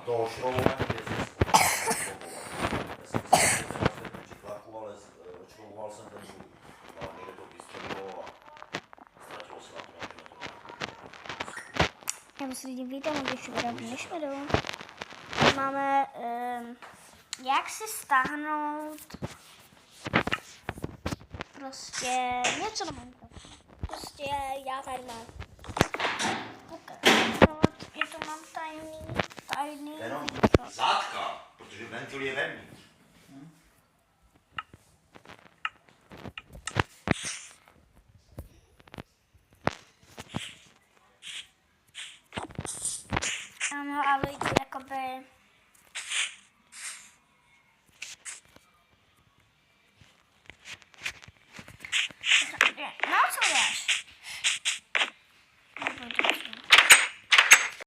to šrouhování je zjiskové. Já jsem si ten ostatní přiklápku, ale odšrouhoval jsem ten druhý. A někde to vystřelilo a ztratilo se na to. Já se lidi vítám, když budeme dolů. Máme, jak si stáhnout prostě něco na Minecraftu. Prostě já tady mám. Je to mám tajný. Jenom zátka, protože ventil je vevnitř. Ano, a lidi jakoby